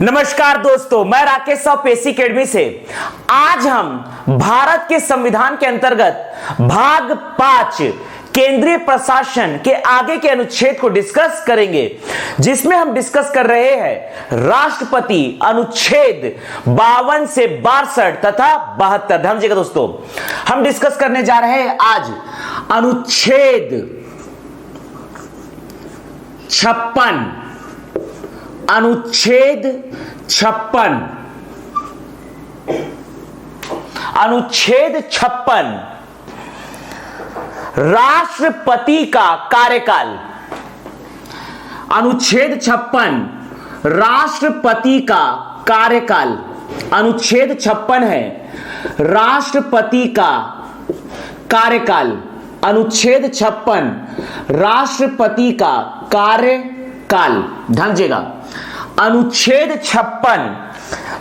नमस्कार दोस्तों, मैं राकेश साहू पेशी अकेडमी से। आज हम भारत के संविधान के अंतर्गत भाग 5 केंद्रीय प्रशासन के आगे के अनुच्छेद को डिस्कस करेंगे, जिसमें हम डिस्कस कर रहे हैं राष्ट्रपति अनुच्छेद 52 से 62 तथा 72। ध्यान दीजिएगा दोस्तों, हम डिस्कस करने जा रहे हैं आज अनुच्छेद 56। अनुच्छेद 56 राष्ट्रपति का कार्यकाल। अनुच्छेद 56 राष्ट्रपति का कार्यकाल। अनुच्छेद 56 है राष्ट्रपति का कार्यकाल। अनुच्छेद 56 राष्ट्रपति का कार्यकाल। ध्यान दीजिएगा, अनुच्छेद 56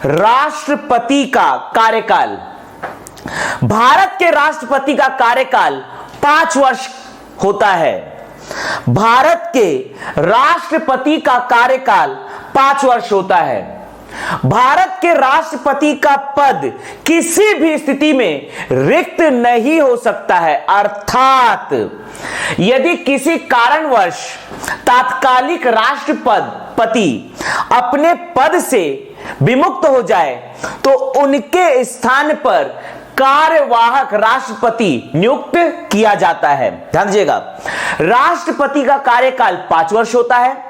राष्ट्रपति का कार्यकाल। भारत के राष्ट्रपति का कार्यकाल 5 वर्ष होता है। भारत के राष्ट्रपति का कार्यकाल 5 वर्ष होता है। भारत के राष्ट्रपति का पद किसी भी स्थिति में रिक्त नहीं हो सकता है, अर्थात यदि किसी कारणवश तात्कालिक राष्ट्रपति अपने पद से विमुक्त हो जाए तो उनके स्थान पर कार्यवाहक राष्ट्रपति नियुक्त किया जाता है। ध्यान दीजिएगा, राष्ट्रपति का कार्यकाल 5 वर्ष होता है।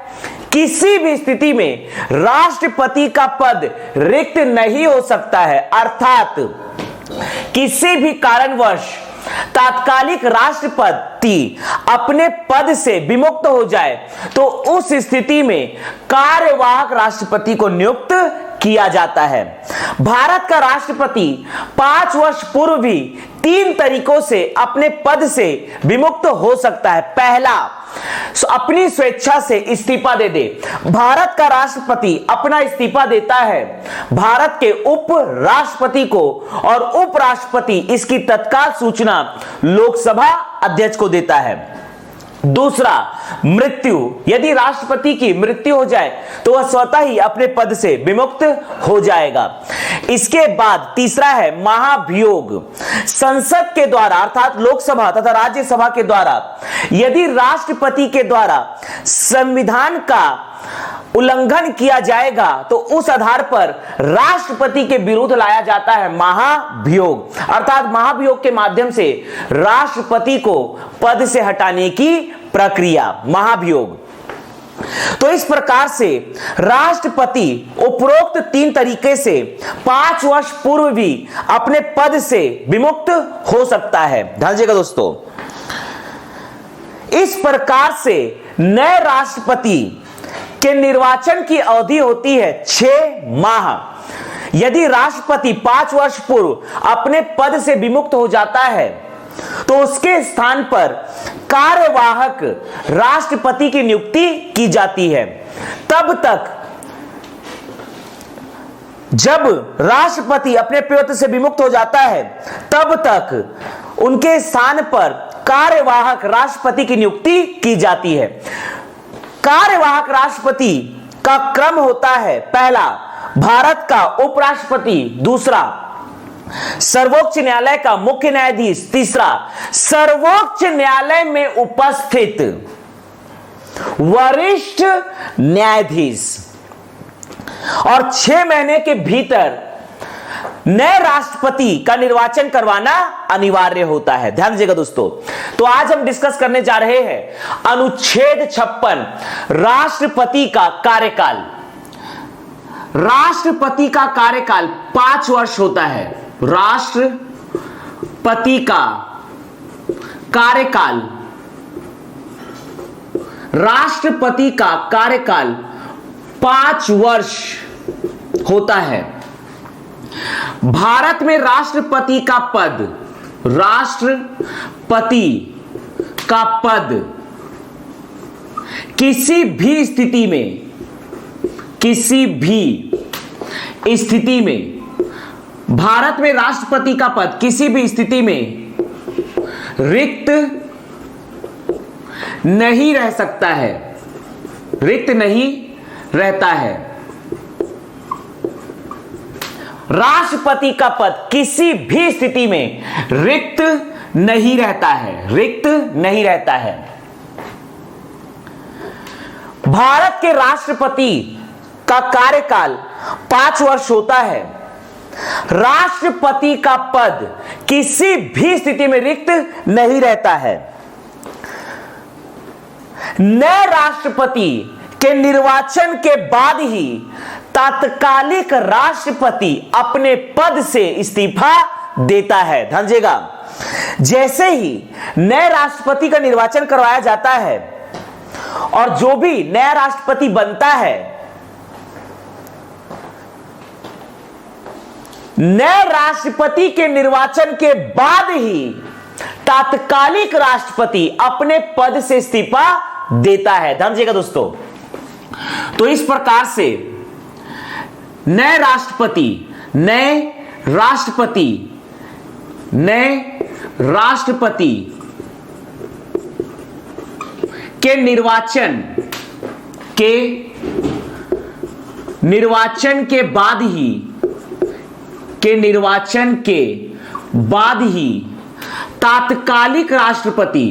किसी भी स्थिति में राष्ट्रपति का पद रिक्त नहीं हो सकता है, अर्थात किसी भी कारणवश तात्कालिक राष्ट्रपति अपने पद से विमुक्त हो जाए तो उस स्थिति में कार्यवाहक राष्ट्रपति को नियुक्त किया जाता है। भारत का राष्ट्रपति 5 वर्ष पूर्व भी 3 तरीकों से अपने पद से विमुक्त हो सकता है। पहला, अपनी स्वेच्छा से इस्तीफा दे दे। भारत का राष्ट्रपति अपना इस्तीफा देता है भारत के उप राष्ट्रपति को, और उपराष्ट्रपति इसकी तत्काल सूचना लोकसभा अध्यक्ष को देता है। दूसरा, मृत्यु। यदि राष्ट्रपति की मृत्यु हो जाए तो वह स्वतः ही अपने पद से विमुक्त हो जाएगा। इसके बाद तीसरा है महाभियोग। संसद के द्वारा अर्थात लोकसभा तथा राज्यसभा के द्वारा यदि राष्ट्रपति के द्वारा संविधान का उल्लंघन किया जाएगा तो उस आधार पर राष्ट्रपति के विरुद्ध लाया जाता है महाभियोग, अर्थात महाभियोग के माध्यम से राष्ट्रपति को पद से हटाने की प्रक्रिया, महाभियोग। तो इस प्रकार से राष्ट्रपति उपरोक्त 3 तरीके से 5 वर्ष पूर्व भी अपने पद से विमुक्त हो सकता है। ध्यान दीजिएगा दोस्तों, इस प्रकार से नए राष्ट्रपति के निर्वाचन की अवधि होती है 6 माह। यदि राष्ट्रपति 5 वर्ष पूर्व अपने पद से विमुक्त हो जाता है तो उसके स्थान पर कार्यवाहक राष्ट्रपति की नियुक्ति की जाती है। तब तक जब राष्ट्रपति अपने पद से विमुक्त हो जाता है तब तक उनके स्थान पर कार्यवाहक राष्ट्रपति की नियुक्ति की जाती है। कार्यवाहक राष्ट्रपति का क्रम होता है, पहला भारत का उपराष्ट्रपति, दूसरा सर्वोच्च न्यायालय का मुख्य न्यायाधीश, तीसरा सर्वोच्च न्यायालय में उपस्थित वरिष्ठ न्यायाधीश। और 6 महीने के भीतर नए राष्ट्रपति का निर्वाचन करवाना अनिवार्य होता है। ध्यान दीजिएगा दोस्तों, तो आज हम डिस्कस करने जा रहे हैं अनुच्छेद 56 राष्ट्रपति का कार्यकाल। राष्ट्रपति का कार्यकाल 5 वर्ष होता है। राष्ट्रपति का कार्यकाल, राष्ट्रपति का कार्यकाल 5 वर्ष होता है। भारत में राष्ट्रपति का पद, राष्ट्रपति का पद किसी भी स्थिति में भारत में राष्ट्रपति का पद किसी भी स्थिति में रिक्त नहीं रह सकता है, रिक्त नहीं रहता है। राष्ट्रपति का पद किसी भी स्थिति में रिक्त नहीं रहता है, रिक्त नहीं रहता है। भारत के राष्ट्रपति का कार्यकाल 5 वर्ष होता है। राष्ट्रपति का पद किसी भी स्थिति में रिक्त नहीं रहता है। नए राष्ट्रपति के निर्वाचन के बाद ही तात्कालिक राष्ट्रपति अपने पद से इस्तीफा देता है। ध्यान दीजिएगा, जैसे ही नए राष्ट्रपति का निर्वाचन करवाया जाता है और जो भी नया राष्ट्रपति बनता है, नए राष्ट्रपति के निर्वाचन के बाद ही तात्कालिक राष्ट्रपति अपने पद से इस्तीफा देता है। ध्यान दीजिएगा दोस्तों, तो इस प्रकार से नए राष्ट्रपति के निर्वाचन के बाद ही तात्कालिक राष्ट्रपति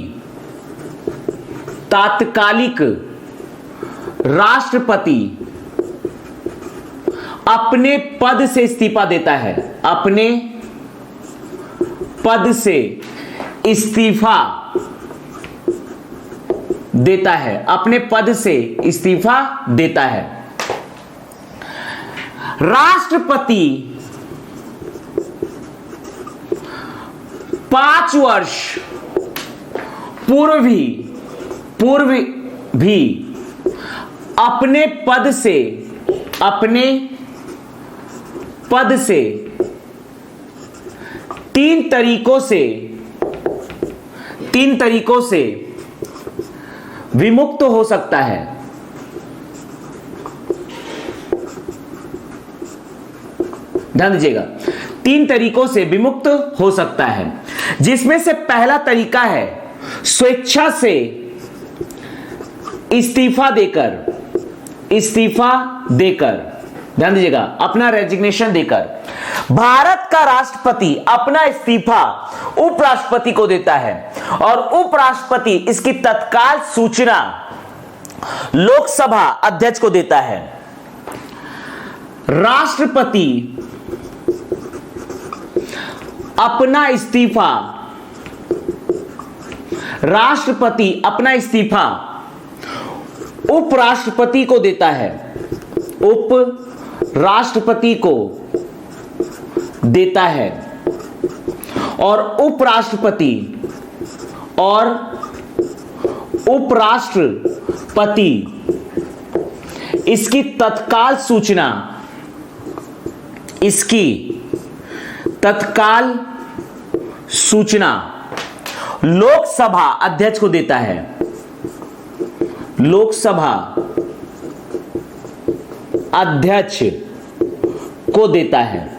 अपने पद से इस्तीफा देता है, अपने पद से इस्तीफा देता है, अपने पद से इस्तीफा देता है। राष्ट्रपति 5 वर्ष पूर्व भी अपने पद से 3 तरीकों से विमुक्त हो सकता है। ध्यान दीजिएगा, 3 तरीकों से विमुक्त हो सकता है, जिसमें से पहला तरीका है स्वेच्छा से इस्तीफा देकर, ध्यान दीजिएगा, अपना रेजिग्नेशन देकर भारत का राष्ट्रपति अपना इस्तीफा उपराष्ट्रपति को देता है और उपराष्ट्रपति इसकी तत्काल सूचना लोकसभा अध्यक्ष को देता है। राष्ट्रपति अपना इस्तीफा उपराष्ट्रपति को देता है, उपराष्ट्रपति को देता है और उपराष्ट्रपति इसकी तत्काल सूचना लोकसभा अध्यक्ष को देता है, लोकसभा अध्यक्ष को देता है,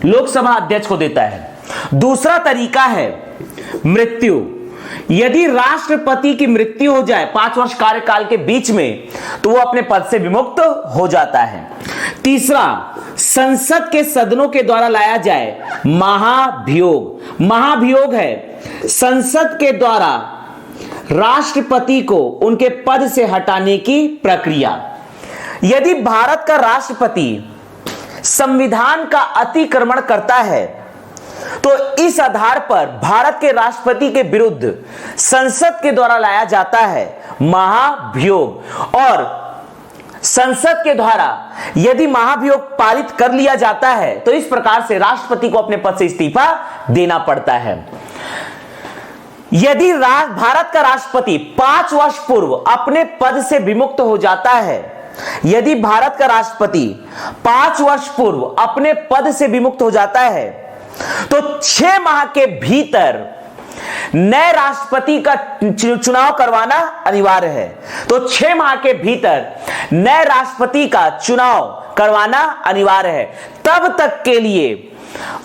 लोकसभा अध्यक्ष को देता है। दूसरा तरीका है मृत्यु। यदि राष्ट्रपति की मृत्यु हो जाए 5 वर्ष कार्यकाल के बीच में, तो वो अपने पद से विमुक्त हो जाता है। तीसरा, संसद के सदनों के द्वारा लाया जाए महाभियोग। महाभियोग है संसद के द्वारा राष्ट्रपति को उनके पद से हटाने की प्रक्रिया। यदि भारत का राष्ट्रपति संविधान का अतिक्रमण करता है, तो इस आधार पर भारत के राष्ट्रपति के विरुद्ध संसद के द्वारा लाया जाता है महाभियोग, और संसद के द्वारा यदि महाभियोग पारित कर लिया जाता है, तो इस प्रकार से राष्ट्रपति को अपने पद से इस्तीफा देना पड़ता है। यदि भारत का राष्ट्रपति 5 वर्ष पूर्व अपने पद से विमुक्त हो जाता है, यदि भारत का राष्ट्रपति 5 वर्ष पूर्व अपने पद से विमुक्त हो जाता है, तो 6 माह के भीतर नए राष्ट्रपति का चुनाव करवाना अनिवार्य है। तो 6 माह के भीतर नए राष्ट्रपति का चुनाव करवाना अनिवार्य है। तब तक के लिए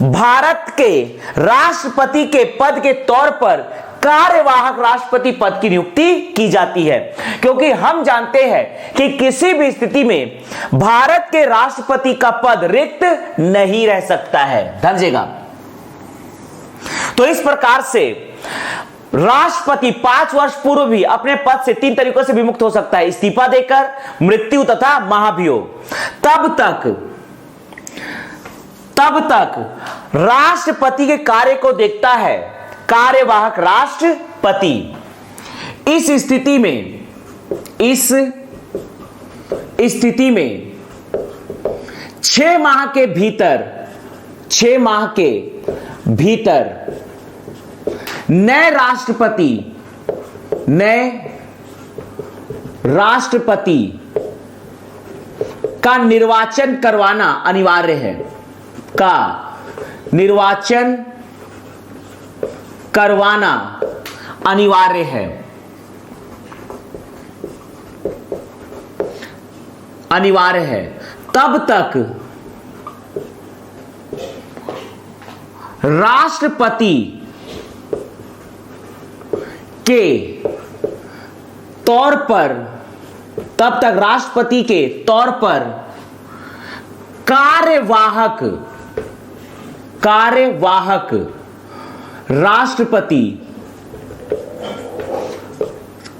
भारत के राष्ट्रपति के पद के तौर पर कार्यवाहक राष्ट्रपति पद की नियुक्ति की जाती है, क्योंकि हम जानते हैं कि किसी भी स्थिति में भारत के राष्ट्रपति का पद रिक्त नहीं रह सकता है। ध्यान दीजिएगा। तो इस प्रकार से राष्ट्रपति 5 वर्ष पूर्व भी अपने पद से 3 तरीकों से विमुक्त हो सकता है: इस्तीफा देकर, मृत्यु तथा महाभियोग। तब तक राष्ट्रपति के कार्य को देखता है कार्यवाहक राष्ट्रपति। इस स्थिति में 6 माह के भीतर नए राष्ट्रपति का निर्वाचन करवाना अनिवार्य है। तब तक राष्ट्रपति के तौर पर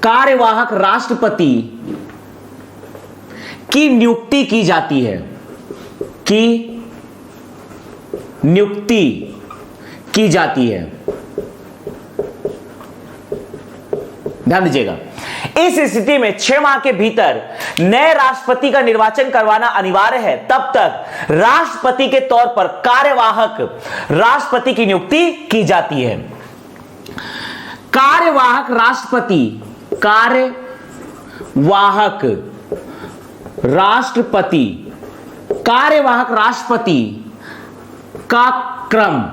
कार्यवाहक राष्ट्रपति की नियुक्ति की जाती है। ध्यान दीजिएगा। इस स्थिति में 6 माह के भीतर नए राष्ट्रपति का निर्वाचन करवाना अनिवार्य है। तब तक राष्ट्रपति के तौर पर कार्यवाहक राष्ट्रपति की नियुक्ति की जाती है। कार्यवाहक राष्ट्रपति का क्रम।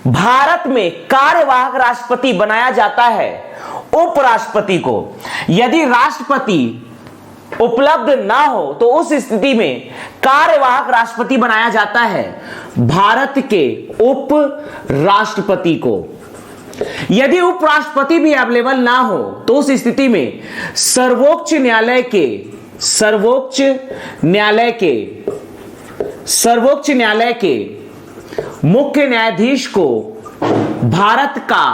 भारत में कार्यवाहक राष्ट्रपति बनाया जाता है उपराष्ट्रपति को। यदि राष्ट्रपति उपलब्ध ना हो तो उस स्थिति में कार्यवाहक राष्ट्रपति बनाया जाता है भारत के उप राष्ट्रपति को। यदि उपराष्ट्रपति भी अवेलेबल ना हो तो उस स्थिति में सर्वोच्च न्यायालय के मुख्य न्यायाधीश को भारत का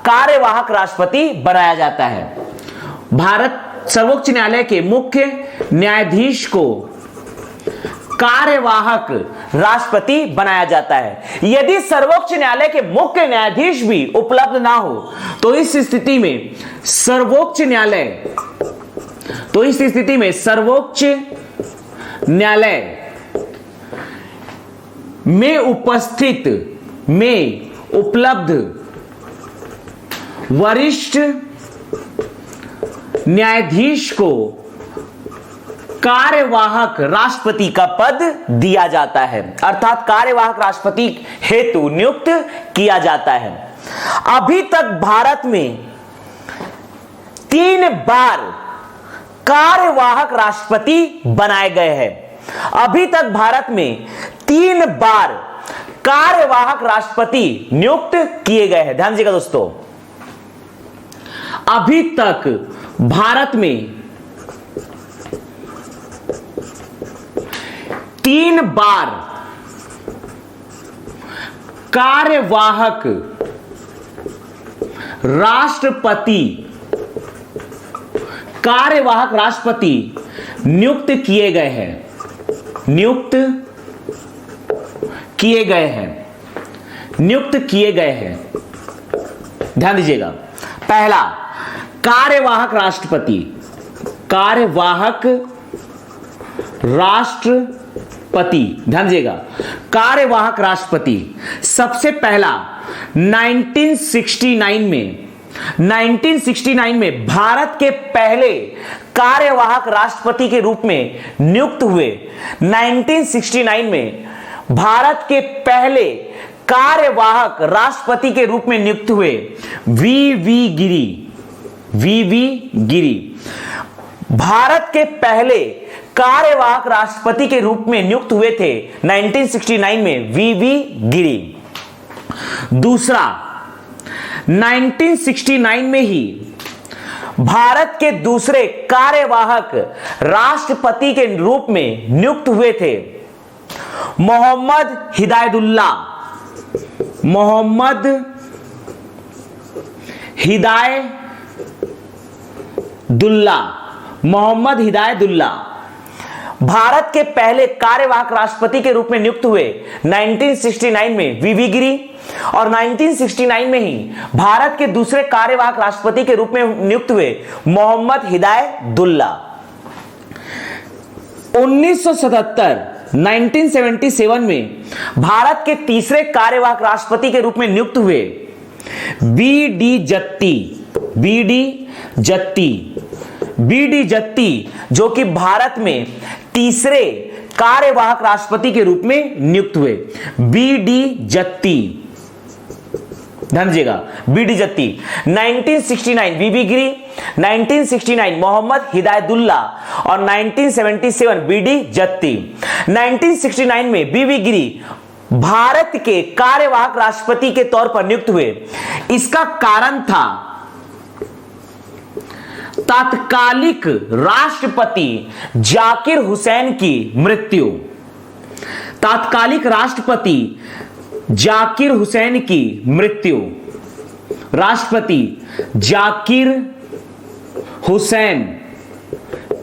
कार्यवाहक राष्ट्रपति बनाया जाता है। सर्वोच्च न्यायालय के मुख्य न्यायाधीश को कार्यवाहक राष्ट्रपति बनाया जाता है। यदि सर्वोच्च न्यायालय के मुख्य न्यायाधीश भी उपलब्ध ना हो तो इस स्थिति में सर्वोच्च न्यायालय में उपलब्ध वरिष्ठ न्यायाधीश को कार्यवाहक राष्ट्रपति का पद दिया जाता है, अर्थात कार्यवाहक राष्ट्रपति हेतु नियुक्त किया जाता है। अभी तक भारत में 3 बार कार्यवाहक राष्ट्रपति बनाए गए हैं। अभी तक भारत में 3 बार कार्यवाहक राष्ट्रपति नियुक्त किए गए हैं। ध्यान दीजिएगा दोस्तों, अभी तक भारत में 3 बार कार्यवाहक राष्ट्रपति नियुक्त किए गए हैं। ध्यान दीजिएगा, पहला कार्यवाहक राष्ट्रपति ध्यान दीजिएगा, कार्यवाहक राष्ट्रपति सबसे पहला 1969 में भारत के पहले कार्यवाहक राष्ट्रपति के रूप में नियुक्त हुए। 1969 में भारत के पहले कार्यवाहक राष्ट्रपति के रूप में नियुक्त हुए वीवी गिरी। भारत के पहले कार्यवाहक राष्ट्रपति के रूप में नियुक्त हुए थे 1969 में वीवी गिरी। दूसरा, 1969 में ही भारत के दूसरे कार्यवाहक राष्ट्रपति के रूप में नियुक्त हुए थे? मोहम्मद हिदायतुल्ला, मोहम्मद हिदायतुल्ला, मोहम्मद हिदायतुल्ला भारत के पहले कार्यवाहक राष्ट्रपति के रूप में नियुक्त हुए 1969 में वीवी गिरी, और 1969 में ही भारत के दूसरे कार्यवाहक राष्ट्रपति के रूप में नियुक्त हुए मोहम्मद हिदायतुल्ला। 1977 में भारत के तीसरे कार्यवाहक राष्ट्रपति के रूप में नियुक्त हुए बी डी जत्ती, जो कि भारत में तीसरे कार्यवाहक राष्ट्रपति के रूप में नियुक्त हुए। बी डी जत्ती, ध्यान दीजिएगा, बी डी जत्ती। 1969 वीवी गिरी, 1969 मोहम्मद हिदायतुल्ला और 1977 बी डी जत्ती। 1969 में वीवी गिरी भारत के कार्यवाहक राष्ट्रपति के तौर पर नियुक्त हुए। इसका कारण था तात्कालिक राष्ट्रपति जाकिर हुसैन की मृत्यु। तात्कालिक राष्ट्रपति जाकिर हुसैन की मृत्यु। राष्ट्रपति जाकिर हुसैन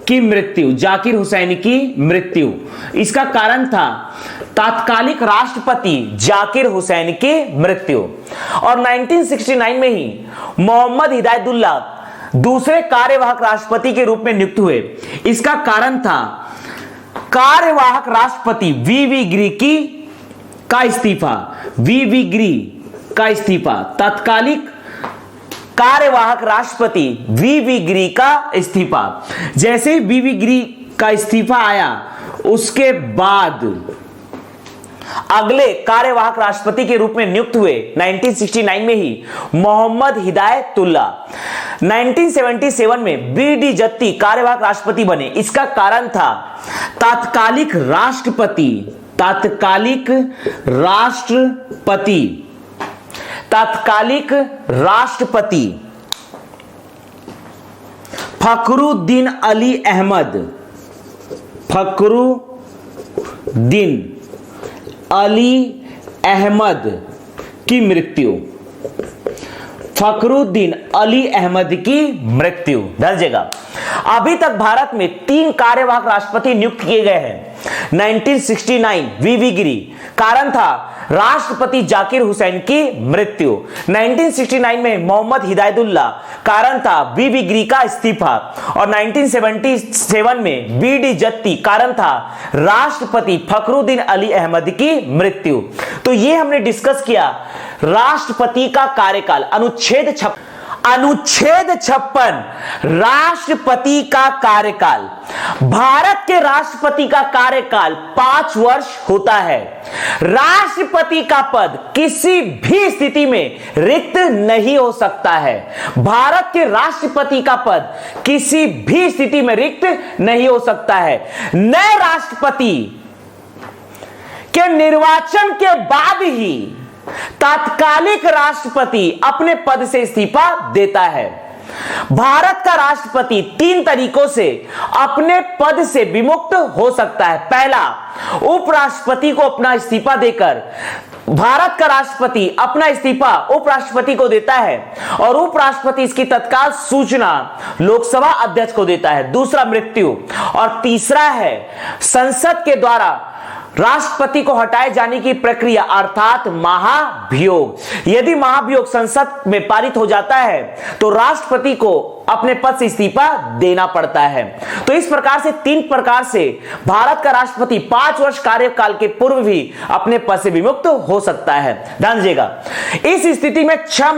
की मृत्यु, जाकिर हुसैन की मृत्यु। इसका कारण था तात्कालिक राष्ट्रपति जाकिर हुसैन की मृत्यु। और 1969 में ही मोहम्मद हिदायतुल्ला दूसरे कार्यवाहक राष्ट्रपति के रूप में नियुक्त हुए। इसका कारण था कार्यवाहक राष्ट्रपति वीवी गिरी का इस्तीफा, वीवी गिरी का इस्तीफा। तात्कालिक कार्यवाहक राष्ट्रपति वीवी गिरी का इस्तीफा। जैसे ही वीवी गिरी का इस्तीफा आया, उसके बाद अगले कार्यवाहक राष्ट्रपति के रूप में नियुक्त हुए 1969 में ही मोहम्मद हिदायतुल्ला। 1977 में बी डी जत्ती कार्यवाहक राष्ट्रपति बने। इसका कारण था तात्कालिक राष्ट्रपति फखरुद्दीन अली अहमद की मृत्यु। फखरुद्दीन अली अहमद की मृत्यु। दर्जेगा, अभी तक भारत में 3 कार्यवाहक राष्ट्रपति नियुक्त किए गए हैं। 1969 वीवी गिरी, कारण था राष्ट्रपति जाकिर हुसैन की मृत्यु। 1969 में मोहम्मद हिदायतुल्ला, कारण था वीवी गिरी का इस्तीफा। और 1977 में बी डी जत्ती, कारण था राष्ट्रपति फखरुद्दीन अली अहमद की मृत्यु। तो ये हमने डिस्कस किया राष्ट्रपति का कार्यकाल। अनुच्छेद 56 राष्ट्रपति का कार्यकाल। भारत के राष्ट्रपति का कार्यकाल 5 वर्ष होता है। राष्ट्रपति का पद किसी भी स्थिति में रिक्त नहीं हो सकता है। भारत के राष्ट्रपति का पद किसी भी स्थिति में रिक्त नहीं हो सकता है। नए राष्ट्रपति के निर्वाचन के बाद ही तात्कालिक राष्ट्रपति अपने पद से इस्तीफा देता है। भारत का राष्ट्रपति 3 तरीकों से अपने पद से विमुक्त हो सकता है। पहला, उपराष्ट्रपति को अपना इस्तीफा देकर भारत का राष्ट्रपति अपना इस्तीफा उपराष्ट्रपति को देता है और उपराष्ट्रपति इसकी तत्काल सूचना लोकसभा अध्यक्ष को देता है। दूसरा, मृत्यु। और तीसरा है संसद के द्वारा राष्ट्रपति को हटाए जाने की प्रक्रिया, अर्थात महाभियोग। यदि महाभियोग संसद में पारित हो जाता है तो राष्ट्रपति को अपने पद से इस्तीफा देना पड़ता है। तो इस प्रकार से 3 प्रकार से भारत का राष्ट्रपति 5 वर्ष कार्यकाल के पूर्व भी अपने पद से विमुक्त हो सकता है। ध्यान दीजिएगा, इस स्थिति में 6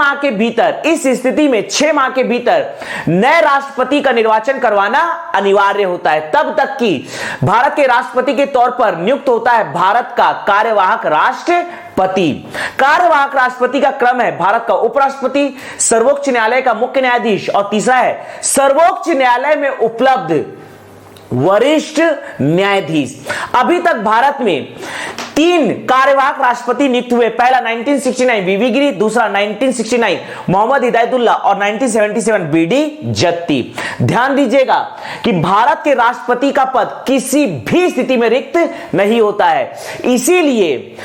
माह के भीतर नए राष्ट्रपति का निर्वाचन करवाना अनिवार्य होता है। तब तक कि भारत के राष्ट्रपति के तौर पर नियुक्त होता है भारत का कार्यवाहक राष्ट्रपति। कार्यवाहक राष्ट्रपति का क्रम है भारत का उपराष्ट्रपति, सर्वोच्च न्यायालय का मुख्य न्यायाधीश और तीसरा है सर्वोच्च न्यायालय में उपलब्ध वरिष्ठ न्यायाधीश। अभी तक भारत में 3 कार्यवाहक राष्ट्रपति नियुक्त हुए। पहला 1969 वीवी गिरी, दूसरा 1969 मोहम्मद हिदायतुल्लाह और 1977 बीडी जत्ती। ध्यान दीजिएगा कि भारत के राष्ट्रपति का पद किसी भी स्थिति में रिक्त नहीं होता है, इसीलिए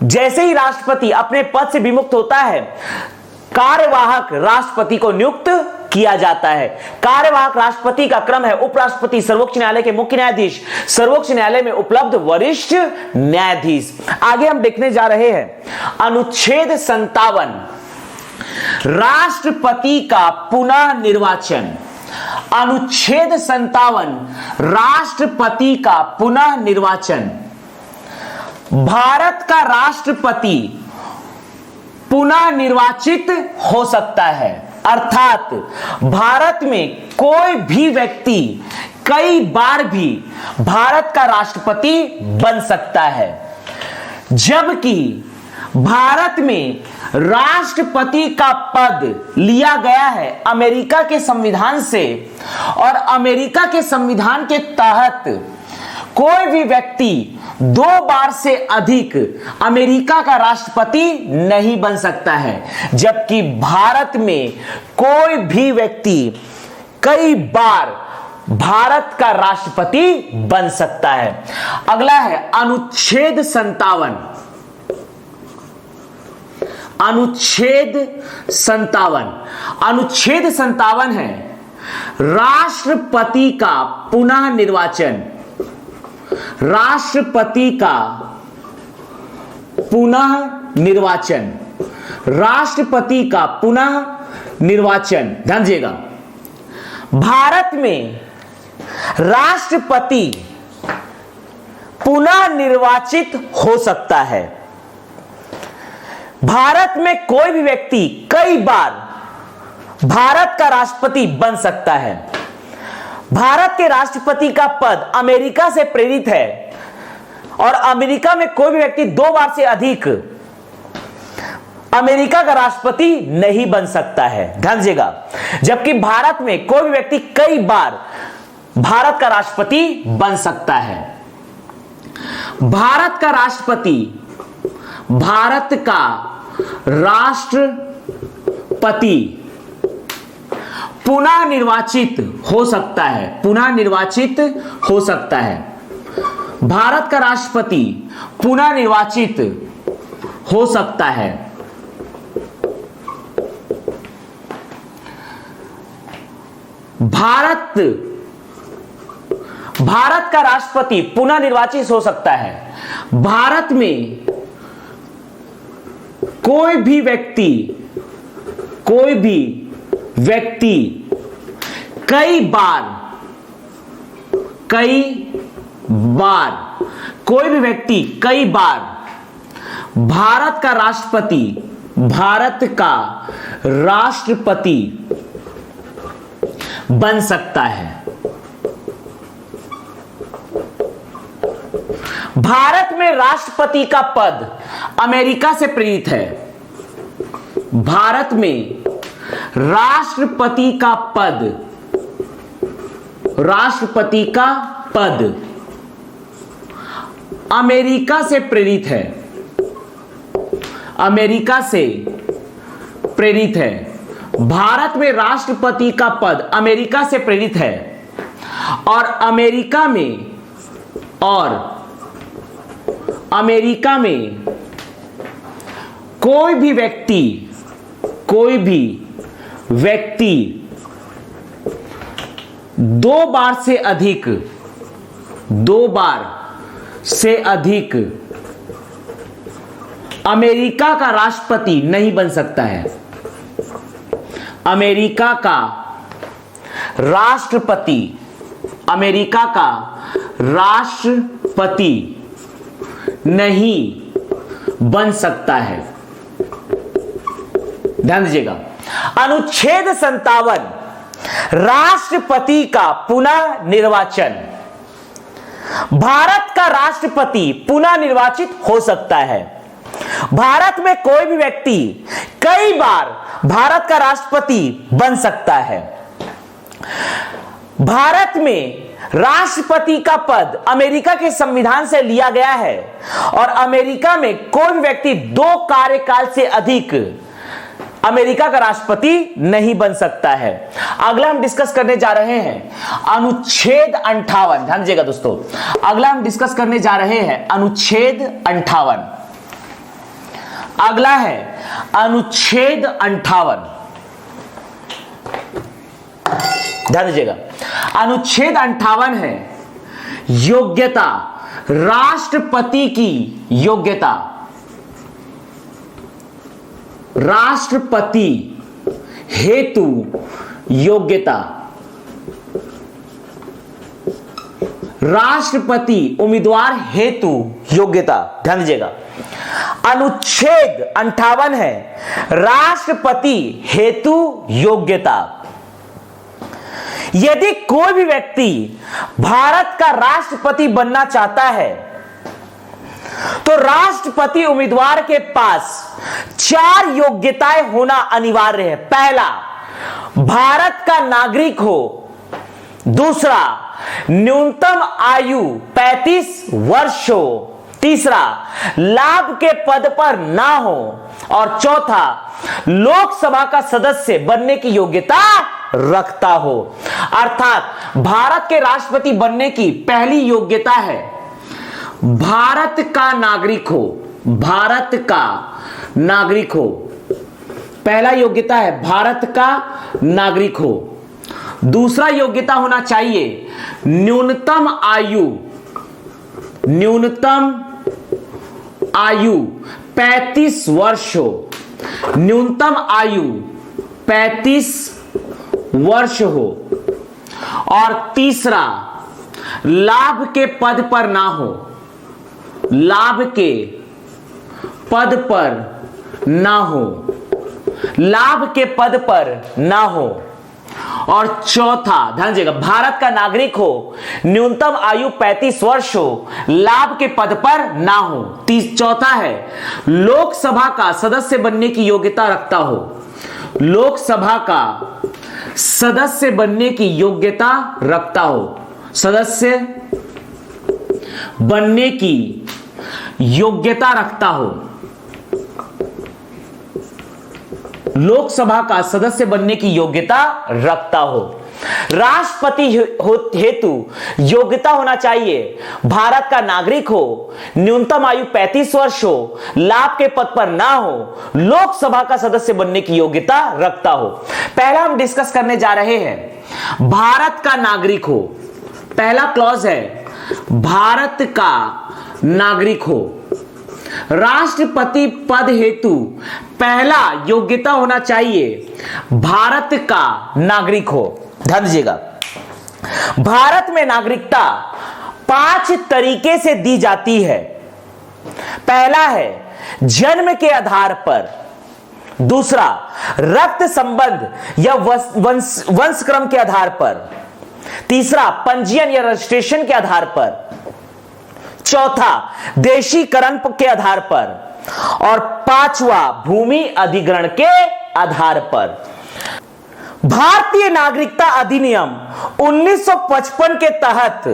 जैसे ही राष्ट्रपति अपने पद से विमुक्त होता है, कार्यवाहक राष्ट्रपति को नियुक्त किया जाता है। कार्यवाहक राष्ट्रपति का क्रम है उपराष्ट्रपति, सर्वोच्च न्यायालय के मुख्य न्यायाधीश, सर्वोच्च न्यायालय में उपलब्ध वरिष्ठ न्यायाधीश। आगे हम देखने जा रहे हैं अनुच्छेद 57, राष्ट्रपति का पुनः निर्वाचन। अनुच्छेद 57, राष्ट्रपति का पुनः निर्वाचन। भारत का राष्ट्रपति पुनः निर्वाचित हो सकता है, अर्थात भारत में कोई भी व्यक्ति कई बार भी भारत का राष्ट्रपति बन सकता है, जबकि भारत में राष्ट्रपति का पद लिया गया है अमेरिका के संविधान से, और अमेरिका के संविधान के तहत कोई भी व्यक्ति 2 बार से अधिक अमेरिका का राष्ट्रपति नहीं बन सकता है, जबकि भारत में कोई भी व्यक्ति कई बार भारत का राष्ट्रपति बन सकता है। अगला है अनुच्छेद 57। अनुच्छेद 57, अनुच्छेद 57 है राष्ट्रपति का पुनः निर्वाचन। राष्ट्रपति का पुनः निर्वाचन, राष्ट्रपति का पुनः निर्वाचन। ध्यान दीजिएगा, भारत में राष्ट्रपति पुनः निर्वाचित हो सकता है। भारत में कोई भी व्यक्ति कई बार भारत का राष्ट्रपति बन सकता है। भारत के राष्ट्रपति का पद अमेरिका से प्रेरित है, और अमेरिका में कोई भी व्यक्ति 2 बार से अधिक अमेरिका का राष्ट्रपति नहीं बन सकता है। ध्यान दीजिएगा, जबकि भारत में कोई भी व्यक्ति कई बार भारत का राष्ट्रपति बन सकता है। भारत का राष्ट्रपति, भारत का राष्ट्रपति पुनः निर्वाचित हो सकता है, पुनः निर्वाचित हो सकता है। भारत का राष्ट्रपति पुनः निर्वाचित हो सकता है। भारत का राष्ट्रपति पुनः निर्वाचित हो सकता है। भारत में कोई भी व्यक्ति कई बार कोई भी व्यक्ति कई बार भारत का राष्ट्रपति, भारत का राष्ट्रपति बन सकता है। भारत में राष्ट्रपति का पद अमेरिका से प्रेरित है। भारत में राष्ट्रपति का पद अमेरिका से प्रेरित है, अमेरिका से प्रेरित है। भारत में राष्ट्रपति का पद अमेरिका से प्रेरित है, और अमेरिका में कोई भी व्यक्ति 2 बार से अधिक अमेरिका का राष्ट्रपति नहीं बन सकता है। अमेरिका का राष्ट्रपति नहीं बन सकता है। ध्यान दीजिएगा, अनुच्छेद 57, राष्ट्रपति का पुनः निर्वाचन। भारत का राष्ट्रपति पुनः निर्वाचित हो सकता है। भारत में कोई भी व्यक्ति कई बार भारत का राष्ट्रपति बन सकता है। भारत में राष्ट्रपति का पद अमेरिका के संविधान से लिया गया है और अमेरिका में कोई भी व्यक्ति 2 कार्यकाल से अधिक अमेरिका का राष्ट्रपति नहीं बन सकता है। अगला हम डिस्कस करने जा रहे हैं अनुच्छेद 58। ध्यान दीजिएगा दोस्तों, अगला हम डिस्कस करने जा रहे हैं अनुच्छेद 58। अगला है अनुच्छेद 58। ध्यान दीजिएगा, अनुच्छेद 58 है योग्यता, राष्ट्रपति की योग्यता। राष्ट्रपति हेतु योग्यता, राष्ट्रपति उम्मीदवार हेतु योग्यता। ध्यान दीजिएगा, अनुच्छेद 58 है राष्ट्रपति हेतु योग्यता। यदि कोई भी व्यक्ति भारत का राष्ट्रपति बनना चाहता है तो राष्ट्रपति उम्मीदवार के पास 4 योग्यताएं होना अनिवार्य है। पहला, भारत का नागरिक हो। दूसरा, न्यूनतम आयु 35 वर्ष हो। तीसरा, लाभ के पद पर ना हो। और चौथा, लोकसभा का सदस्य बनने की योग्यता रखता हो। अर्थात भारत के राष्ट्रपति बनने की पहली योग्यता है भारत का नागरिक हो। भारत का नागरिक हो, पहला योग्यता है भारत का नागरिक हो। दूसरा योग्यता होना चाहिए न्यूनतम आयु, न्यूनतम आयु 35 वर्ष हो। न्यूनतम आयु 35 वर्ष हो। और तीसरा, लाभ के पद पर ना हो। लाभ के पद पर ना हो। लाभ के पद पर ना हो। और चौथा, ध्यान दीजिएगा, भारत का नागरिक हो, न्यूनतम आयु 35 वर्ष हो, लाभ के पद पर ना हो। चौथा है लोकसभा का सदस्य बनने की योग्यता रखता हो। लोकसभा का सदस्य बनने की योग्यता रखता हो। सदस्य बनने की योग्यता रखता हो। लोकसभा का सदस्य बनने की योग्यता रखता हो। राष्ट्रपति हेतु योग्यता होना चाहिए भारत का नागरिक हो, न्यूनतम आयु 35 वर्ष हो, लाभ के पद पर ना हो, लोकसभा का सदस्य बनने की योग्यता रखता हो। पहला हम डिस्कस करने जा रहे हैं भारत का नागरिक हो। पहला क्लॉज है भारत का नागरिक हो। राष्ट्रपति पद हेतु पहला योग्यता होना चाहिए भारत का नागरिक हो। ध्यान दीजिएगा, भारत में नागरिकता 5 तरीके से दी जाती है। पहला है जन्म के आधार पर। दूसरा, रक्त संबंध या वंशक्रम के आधार पर। तीसरा, पंजीयन या रजिस्ट्रेशन के आधार पर। चौथा, देशीकरण के आधार पर। और पांचवा, भूमि अधिग्रहण के आधार पर। भारतीय नागरिकता अधिनियम 1955 के तहत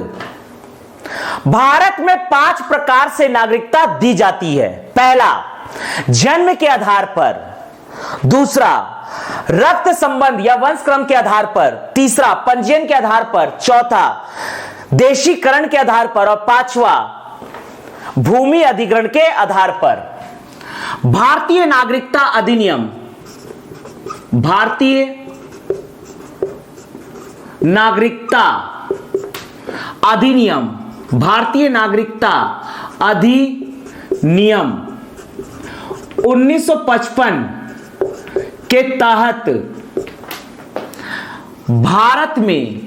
भारत में 5 प्रकार से नागरिकता दी जाती है। पहला, जन्म के आधार पर। दूसरा, रक्त संबंध या वंशक्रम के आधार पर। तीसरा, पंजीयन के आधार पर। चौथा, देशीकरण के आधार पर। और पांचवा, भूमि अधिग्रहण के आधार पर। भारतीय नागरिकता अधिनियम, भारतीय नागरिकता अधिनियम, भारतीय नागरिकता अधिनियम 1955 के तहत भारत में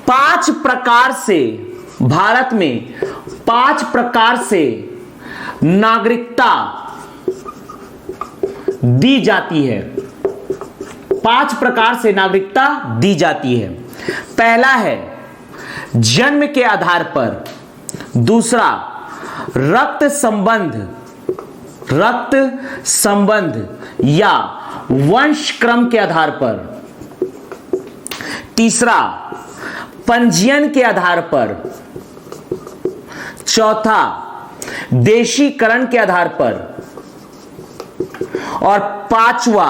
5 प्रकार से, भारत में 5 प्रकार से नागरिकता दी जाती है। 5 प्रकार से नागरिकता दी जाती है। पहला है जन्म के आधार पर। दूसरा, रक्त संबंध या वंश क्रम के आधार पर। तीसरा, पंजीयन के आधार पर, चौथा देशीकरण के आधार पर, और पांचवा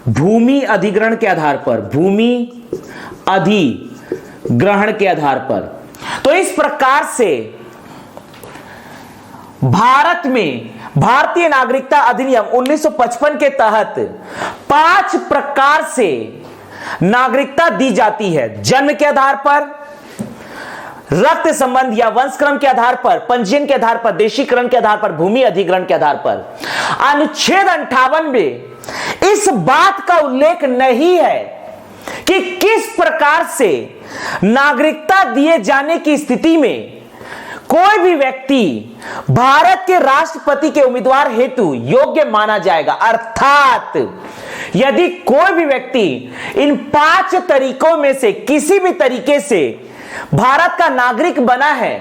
भूमि अधिग्रहण के आधार पर, भूमि अधिग्रहण के आधार पर। तो इस प्रकार से भारत में भारतीय नागरिकता अधिनियम 1955 के तहत 5 प्रकार से नागरिकता दी जाती है। जन्म के आधार पर, रक्त संबंध या वंशक्रम के आधार पर, पंजीयन के आधार पर, देशीकरण के आधार पर, भूमि अधिग्रहण के आधार पर। अनुच्छेद 58 में इस बात का उल्लेख नहीं है कि किस प्रकार से नागरिकता दिए जाने की स्थिति में कोई भी व्यक्ति भारत के राष्ट्रपति के उम्मीदवार हेतु योग्य माना जाएगा। अर्थात यदि कोई भी व्यक्ति इन 5 तरीकों में से किसी भी तरीके से भारत का नागरिक बना है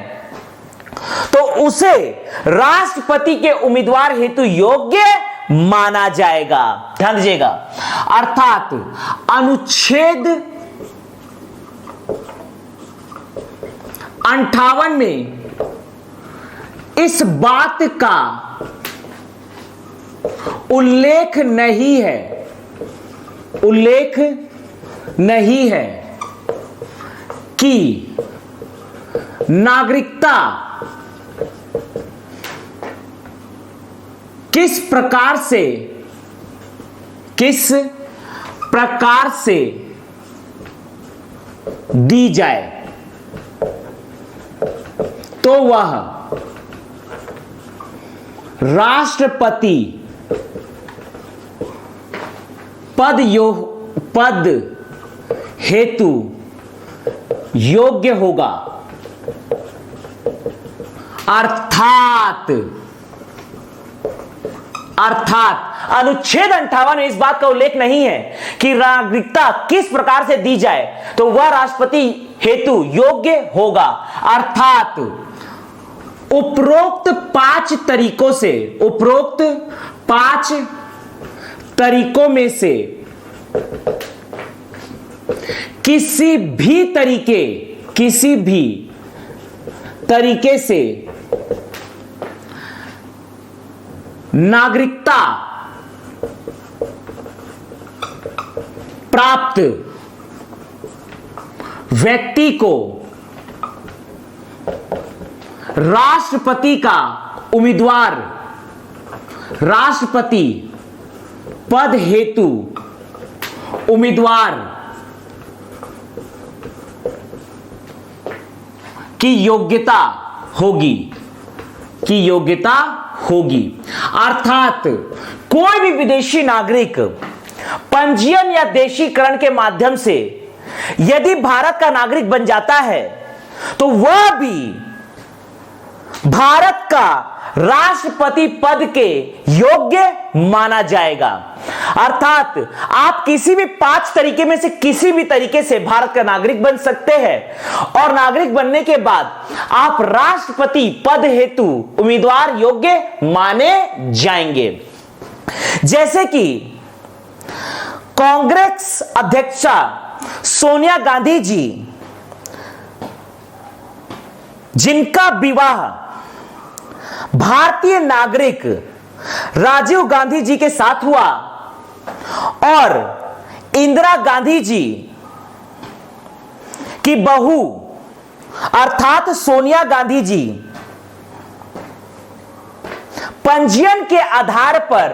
तो उसे राष्ट्रपति के उम्मीदवार हेतु योग्य माना जाएगा। ध्यान दीजिएगा, अर्थात अनुच्छेद 58 में इस बात का उल्लेख नहीं है कि नागरिकता किस प्रकार से दी जाए, तो वह राष्ट्रपति पद हेतु योग्य होगा। अर्थात अनुच्छेद 58 में इस बात का उल्लेख नहीं है कि नागरिकता किस प्रकार से दी जाए तो वह राष्ट्रपति हेतु योग्य होगा। अर्थात उपरोक्त 5 तरीकों में से किसी भी तरीके से नागरिकता प्राप्त व्यक्ति को राष्ट्रपति का उम्मीदवार राष्ट्रपति पद हेतु उम्मीदवार की योग्यता होगी। अर्थात कोई भी विदेशी नागरिक पंजीयन या देशीकरण के माध्यम से यदि भारत का नागरिक बन जाता है तो वह भी भारत का राष्ट्रपति पद के योग्य माना जाएगा। अर्थात आप किसी भी 5 तरीके में से किसी भी तरीके से भारत का नागरिक बन सकते हैं और नागरिक बनने के बाद आप राष्ट्रपति पद हेतु उम्मीदवार योग्य माने जाएंगे। जैसे कि कांग्रेस अध्यक्षा सोनिया गांधी जी, जिनका विवाह भारतीय नागरिक राजीव गांधी जी के साथ हुआ, और इंदिरा गांधी जी की बहू अर्थात सोनिया गांधी जी पंजीयन के आधार पर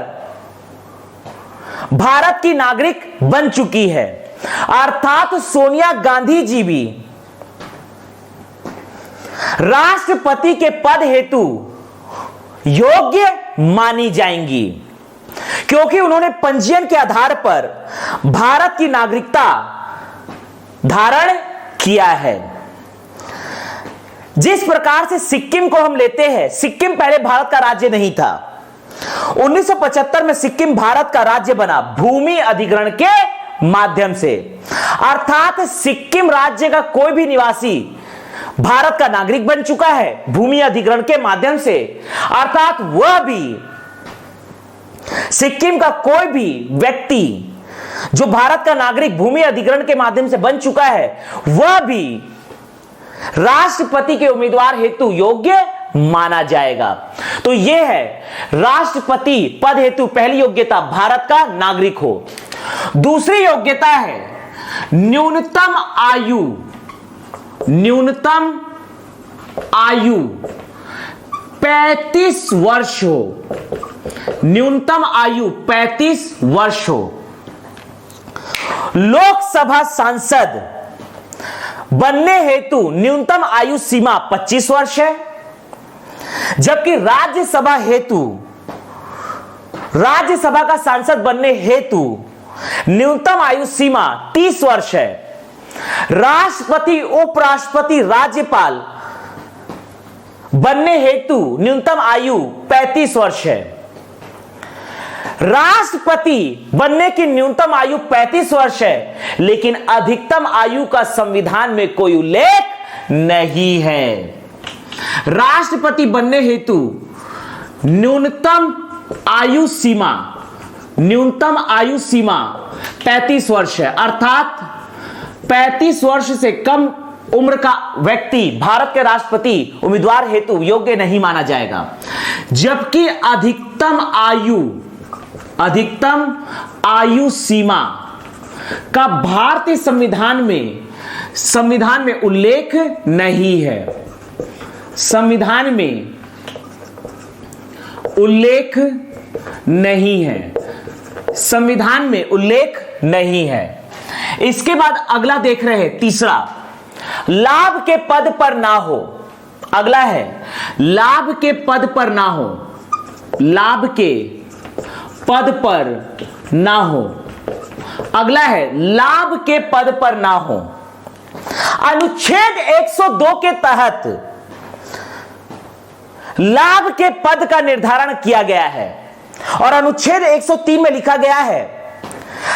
भारत की नागरिक बन चुकी है। अर्थात सोनिया गांधी जी भी राष्ट्रपति के पद हेतु योग्य मानी जाएंगी, क्योंकि उन्होंने पंजीयन के आधार पर भारत की नागरिकता धारण किया है। जिस प्रकार से सिक्किम को हम लेते हैं, सिक्किम पहले भारत का राज्य नहीं था। 1975 में सिक्किम भारत का राज्य बना भूमि अधिग्रहण के माध्यम से। अर्थात सिक्किम राज्य का कोई भी निवासी भारत का नागरिक बन चुका है भूमि अधिग्रहण के माध्यम से। अर्थात वह भी सिक्किम का कोई भी व्यक्ति जो भारत का नागरिक भूमि अधिग्रहण के माध्यम से बन चुका है वह भी राष्ट्रपति के उम्मीदवार हेतु योग्य माना जाएगा। तो यह है राष्ट्रपति पद हेतु पहली योग्यता, भारत का नागरिक हो। दूसरी योग्यता है न्यूनतम आयु। न्यूनतम आयु 35 वर्ष हो। न्यूनतम आयु 35 वर्ष हो। लोकसभा सांसद बनने हेतु न्यूनतम आयु सीमा 25 वर्ष है, जबकि राज्यसभा का सांसद बनने हेतु न्यूनतम आयु सीमा 30 वर्ष है। राष्ट्रपति, उपराष्ट्रपति, राज्यपाल बनने हेतु न्यूनतम आयु 35 वर्ष है। राष्ट्रपति बनने की न्यूनतम आयु 35 वर्ष है, लेकिन अधिकतम आयु का संविधान में कोई उल्लेख नहीं है। राष्ट्रपति बनने हेतु न्यूनतम आयु सीमा 35 वर्ष है, अर्थात 35 वर्ष से कम उम्र का व्यक्ति भारत के राष्ट्रपति उम्मीदवार हेतु योग्य नहीं माना जाएगा। जबकि अधिकतम आयु सीमा का भारतीय संविधान में उल्लेख नहीं है। संविधान में उल्लेख नहीं है। इसके बाद अगला देख रहे हैं, तीसरा, लाभ के पद पर ना हो। अगला है लाभ के पद पर ना हो। लाभ के पद पर ना हो। अगला है लाभ के पद पर ना हो। अनुच्छेद 102 के तहत लाभ के पद का निर्धारण किया गया है और अनुच्छेद 103 में लिखा गया है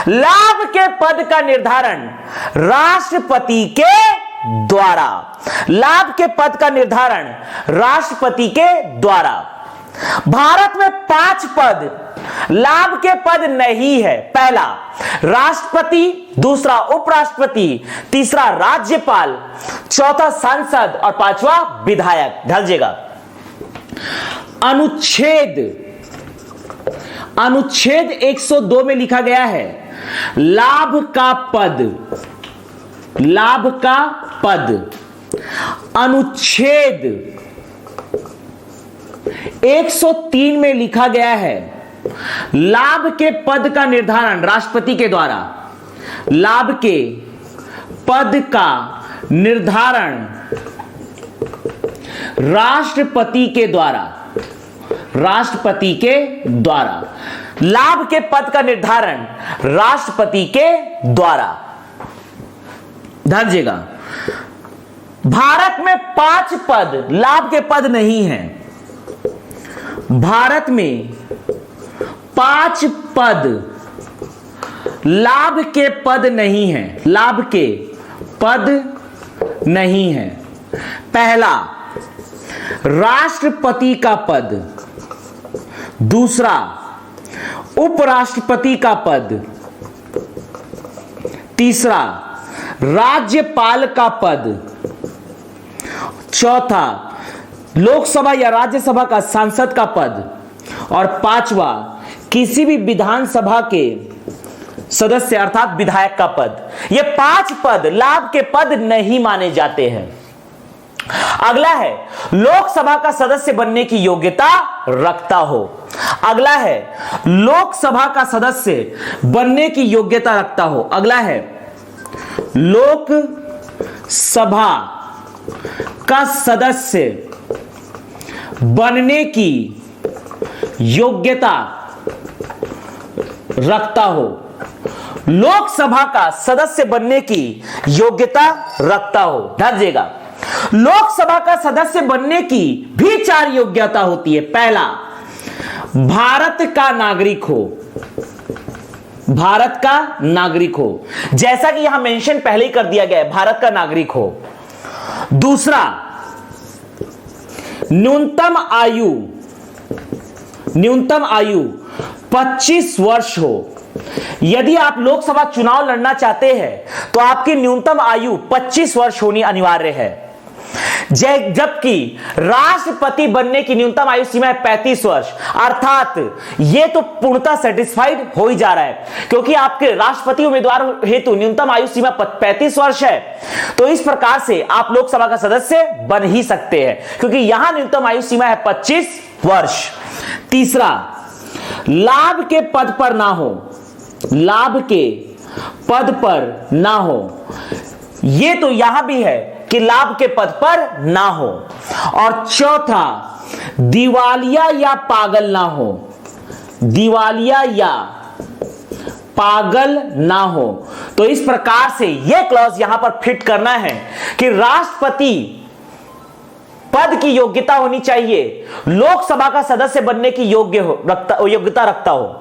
लाभ के पद का निर्धारण राष्ट्रपति के द्वारा। लाभ के पद का निर्धारण राष्ट्रपति के द्वारा। भारत में 5 पद लाभ के पद नहीं है। पहला राष्ट्रपति, दूसरा उपराष्ट्रपति, तीसरा राज्यपाल, चौथा सांसद और पांचवा विधायक। ढलजेगा। अनुच्छेद 102 में लिखा गया है लाभ का पद। अनुच्छेद 103 में लिखा गया है लाभ के पद का निर्धारण राष्ट्रपति के द्वारा। लाभ के पद का निर्धारण राष्ट्रपति के द्वारा। लाभ के पद का निर्धारण राष्ट्रपति के द्वारा। ध्यान। भारत में 5 पद लाभ के पद नहीं है। भारत में 5 पद लाभ के पद नहीं है। लाभ के पद नहीं है। पहला राष्ट्रपति का पद, दूसरा उपराष्ट्रपति का पद, तीसरा राज्यपाल का पद, चौथा लोकसभा या राज्यसभा का सांसद का पद और पांचवा किसी भी विधानसभा के सदस्य अर्थात विधायक का पद। ये 5 पद लाभ के पद नहीं माने जाते हैं। अगला है लोकसभा का सदस्य बनने की योग्यता रखता हो। अगला है लोकसभा का सदस्य बनने की योग्यता रखता हो। अगला है लोकसभा का सदस्य बनने की योग्यता रखता हो। लोकसभा का सदस्य बनने की योग्यता रखता हो। ध्यान दीजिएगा, लोकसभा का सदस्य बनने की भी 4 योग्यता होती है। पहला भारत का नागरिक हो। भारत का नागरिक हो, जैसा कि यहां मेंशन पहले ही कर दिया गया है, भारत का नागरिक हो। दूसरा न्यूनतम आयु 25 वर्ष हो। यदि आप लोकसभा चुनाव लड़ना चाहते हैं तो आपकी न्यूनतम आयु 25 वर्ष होनी अनिवार्य है, जबकि राष्ट्रपति बनने की न्यूनतम आयु सीमा है 35 वर्ष। अर्थात यह तो पूर्णतः सेटिस्फाइड हो ही जा रहा है, क्योंकि आपके राष्ट्रपति उम्मीदवार हेतु न्यूनतम आयु सीमा 35 वर्ष है। तो इस प्रकार से आप लोकसभा का सदस्य बन ही सकते हैं, क्योंकि यहां न्यूनतम आयु सीमा है 25 वर्ष। तीसरा, लाभ के पद पर ना हो, लाभ के पद पर ना हो। यह तो यहां भी है कि लाभ के पद पर ना हो। और चौथा, दिवालिया या पागल ना हो, दिवालिया या पागल ना हो। तो इस प्रकार से यह क्लॉज यहां पर फिट करना है कि राष्ट्रपति पद की योग्यता होनी चाहिए, लोकसभा का सदस्य बनने की योग्यता रखता हो।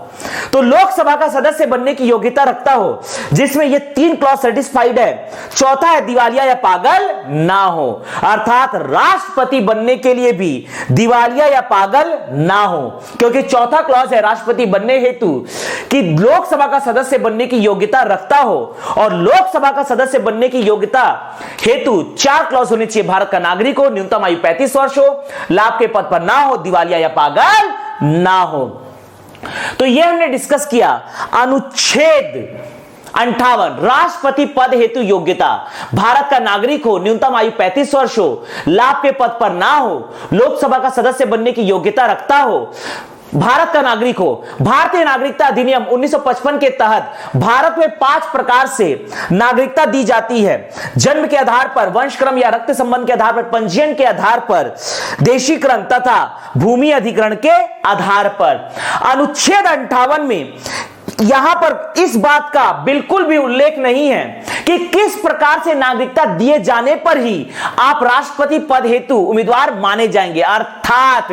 तो लोकसभा का सदस्य बनने की योग्यता रखता हो, जिसमें ये 3 क्लॉज सेटिस्फाइड है। चौथा है दिवालिया या पागल ना हो, अर्थात राष्ट्रपति बनने के लिए भी दिवालिया या पागल ना हो, क्योंकि चौथा क्लॉज है राष्ट्रपति बनने हेतु कि लोकसभा का सदस्य बनने की योग्यता रखता हो। और लोकसभा का सदस्य बनने की योग्यता हेतु 4 क्लॉज होने चाहिए। भारत का नागरिक हो, न्यूनतम आयु 35 वर्ष हो, लाभ के पद पर ना हो, दिवालिया या पागल ना हो। तो यह हमने डिस्कस किया अनुच्छेद 58 राष्ट्रपति पद हेतु योग्यता। भारत का नागरिक हो, न्यूनतम आयु 35 वर्ष हो, लाभ के पद पर ना हो, लोकसभा का सदस्य बनने की योग्यता रखता हो, भारत का नागरिक हो। भारतीय नागरिकता अधिनियम 1955 के तहत भारत में 5 प्रकार से नागरिकता दी जाती है। जन्म के आधार पर, वंशक्रम या रक्त संबंध के आधार पर, पंजीयन के आधार पर, देशीकरण तथा भूमि अधिग्रहण के आधार पर। अनुच्छेद 58 में यहां पर इस बात का बिल्कुल भी उल्लेख नहीं है कि किस प्रकार से नागरिकता दिए जाने पर ही आप राष्ट्रपति पद हेतु उम्मीदवार माने जाएंगे। अर्थात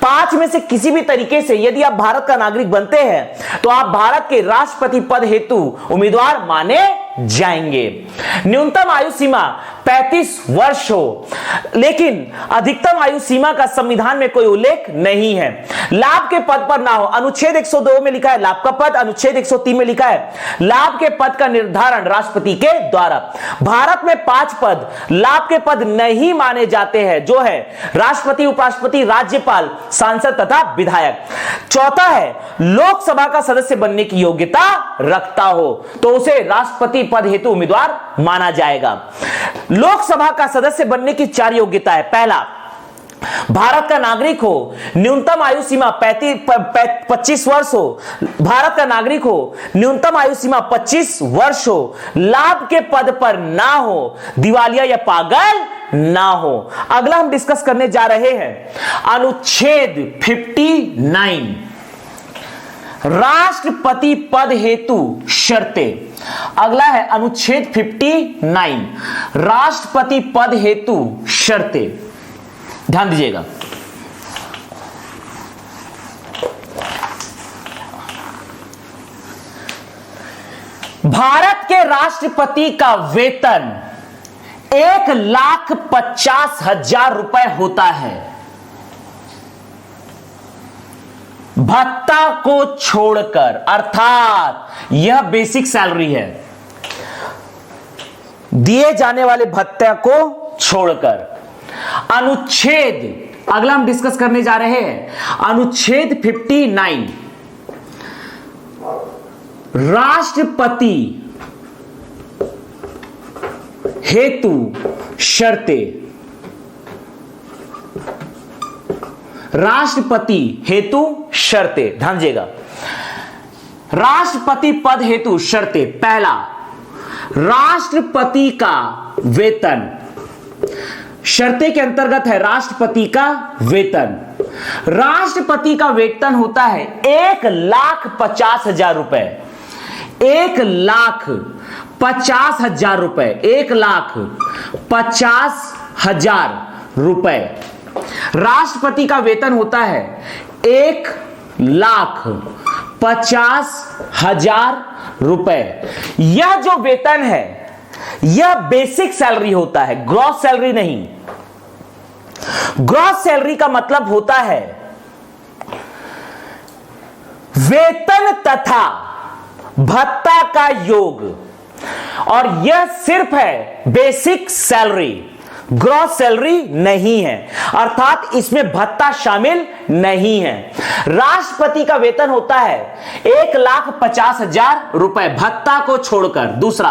5 में से किसी भी तरीके से यदि आप भारत का नागरिक बनते हैं तो आप भारत के राष्ट्रपति पद हेतु उम्मीदवार माने जाएंगे। न्यूनतम आयु सीमा 35 वर्ष हो, लेकिन अधिकतम आयु सीमा का संविधान में कोई उल्लेख नहीं है। लाभ के पद पर ना हो, अनुच्छेद 102 में लिखा है लाभ का पद, अनुच्छेद 103 में लिखा है लाभ के पद का निर्धारण राष्ट्रपति के द्वारा। भारत में 5 पद लाभ के पद नहीं माने जाते हैं, जो है राष्ट्रपति, उपराष्ट्रपति, राज्यपाल, सांसद तथा विधायक। चौथा है लोकसभा का सदस्य बनने की योग्यता रखता हो तो उसे राष्ट्रपति पद हेतु उम्मीदवार माना जाएगा। लोकसभा का सदस्य बनने की 4 योग्यता है। पहला, भारत का नागरिक हो, न्यूनतम आयु सीमा 25 वर्ष हो, भारत का नागरिक हो, न्यूनतम आयु सीमा 25 वर्ष हो, लाभ के पद पर ना हो, दिवालिया या पागल ना हो। अगला हम डिस्कस करने जा रहे हैं अनुच्छेद 59 राष्ट्रपति पद हेतु शर्तें। अगला है अनुच्छेद 59 राष्ट्रपति पद हेतु शर्तें। ध्यान दीजिएगा, भारत के राष्ट्रपति का वेतन 1,50,000 रुपए होता है, भत्ता को छोड़कर। अर्थात यह बेसिक सैलरी है, दिए जाने वाले भत्ते को छोड़कर। अनुच्छेद, अगला हम डिस्कस करने जा रहे हैं अनुच्छेद 59 राष्ट्रपति हेतु शर्तें। राष्ट्रपति हेतु शर्तें, ध्यान दीजिएगा, राष्ट्रपति पद हेतु शर्तें। पहला, राष्ट्रपति का वेतन। शर्तें के अंतर्गत है राष्ट्रपति का वेतन। राष्ट्रपति का वेतन होता है 1,50,000 रुपए, 1,50,000 रुपए, 1,50,000 रुपए। राष्ट्रपति का वेतन होता है 1,50,000 रुपए। यह जो वेतन है यह बेसिक सैलरी होता है, ग्रॉस सैलरी नहीं। ग्रॉस सैलरी का मतलब होता है वेतन तथा भत्ता का योग, और यह सिर्फ है बेसिक सैलरी, ग्रॉस सैलरी नहीं है, अर्थात इसमें भत्ता शामिल नहीं है। राष्ट्रपति का वेतन होता है 1,50,000 रुपए भत्ता को छोड़कर। दूसरा,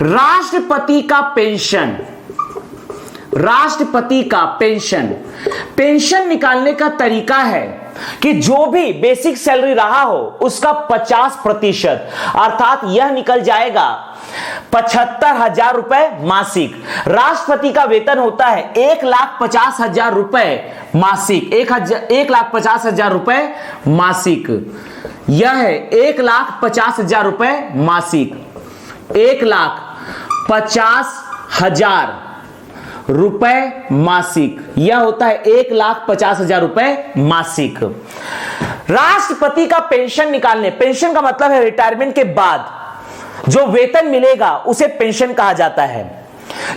राष्ट्रपति का पेंशन, राष्ट्रपति का पेंशन, पेंशन निकालने का तरीका है कि जो भी बेसिक सैलरी रहा हो उसका 50%, अर्थात यह निकल जाएगा 75,000 रुपए मासिक। राष्ट्रपति का वेतन होता है 1,50,000 रुपए मासिक, 1,50,000 रुपए मासिक। यह है 1,50,000 रुपए मासिक, 1,50,000 रुपए मासिक, यह होता है 1,50,000 रुपए मासिक। राष्ट्रपति का पेंशन निकालने, पेंशन का मतलब है रिटायरमेंट के बाद जो वेतन मिलेगा उसे पेंशन कहा जाता है।